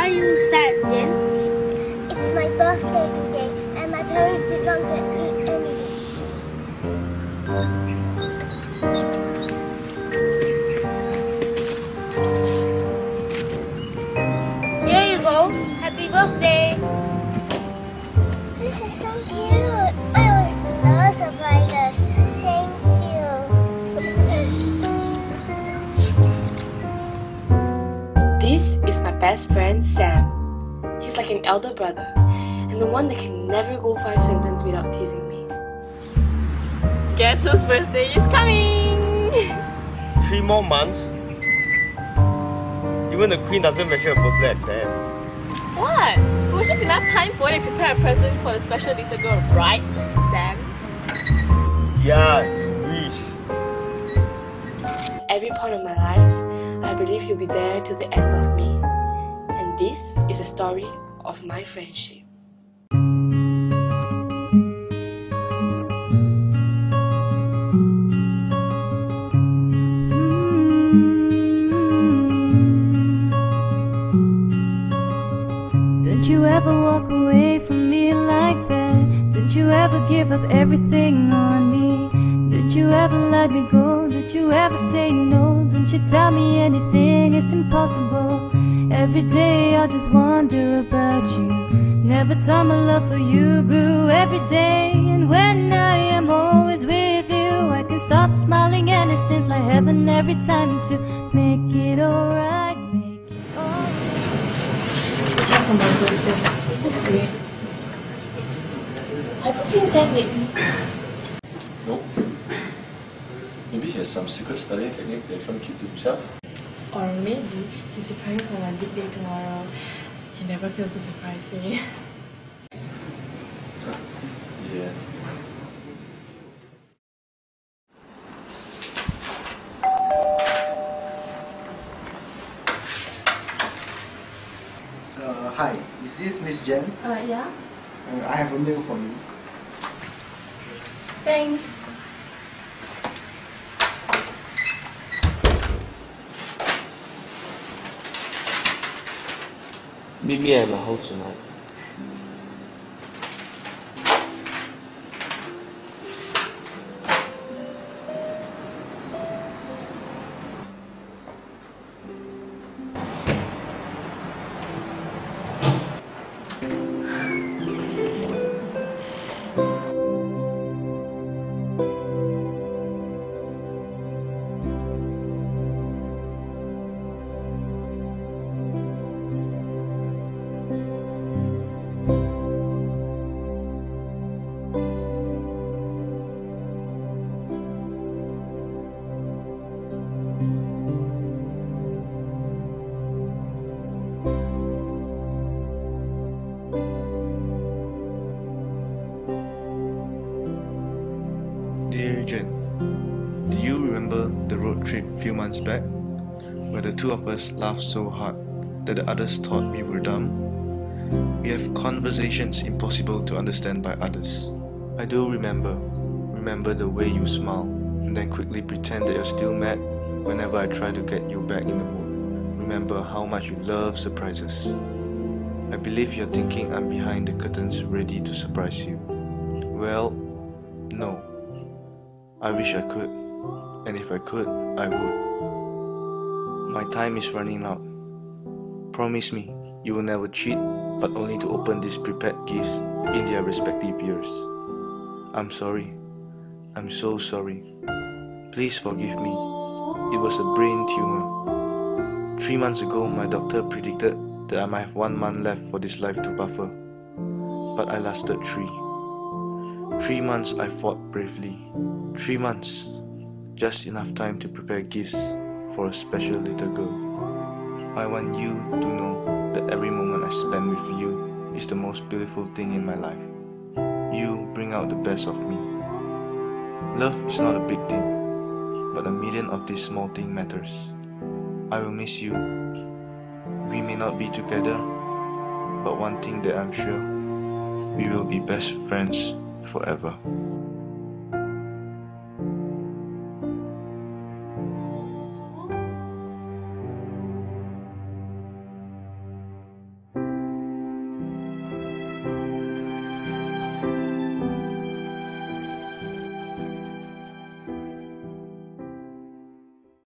are you sad, Jen? It's my birthday today and my parents did not get me anything. Here you go. Happy birthday. This is so cute. I always love surprises. Thank you. This is my best friend Sam. He's like an elder brother, and the one that can never go 5 sentences without teasing me. Guess whose birthday is coming? 3 more months? Even the Queen doesn't mention her birthday at 10. What? It was just enough time for you to prepare a present for the special little girl, right, Sam? Yeah, wish. Every point of my life, I believe he'll be there till the end of me. And this is a story of my friendship. Don't you ever walk away from me like that? Don't you ever give up everything on me? Don't you ever let me go? Don't you ever say no? Don't you tell me anything, it's impossible. Every day I just wonder about you. Never thought my love for you grew every day. And when I am always with you, I can stop smiling and it seems like heaven every time to make it alright, make it alright. How's on my birthday? Just great. Have you seen Sam lately? Nope. Maybe he has some secret studying technique that he can't keep to himself. Or maybe he's preparing for my big day tomorrow. He never fails to surprise me. Yeah. Hi, is this Miss Jen? Yeah? I have a mail for you. Thanks. Meet me at my house tonight. Dear Jen, do you remember the road trip a few months back, where the two of us laughed so hard that the others thought we were dumb? We have conversations impossible to understand by others. I do remember the way you smile and then quickly pretend that you're still mad whenever I try to get you back in the mood. Remember how much you love surprises. I believe you're thinking I'm behind the curtains ready to surprise you. Well, no. I wish I could, and if I could, I would. My time is running out. Promise me you will never cheat, but only to open these prepared gifts in their respective years. I'm sorry. I'm so sorry. Please forgive me. It was a brain tumor. 3 months ago, my doctor predicted that I might have 1 month left for this life to buffer. But I lasted 3. 3 months I fought bravely. 3 months, just enough time to prepare gifts for a special little girl. I want you to know that every moment I spend with you is the most beautiful thing in my life. You bring out the best of me. Love is not a big thing, but a million of these small things matters. I will miss you. We may not be together, but one thing that I'm sure, we will be best friends forever.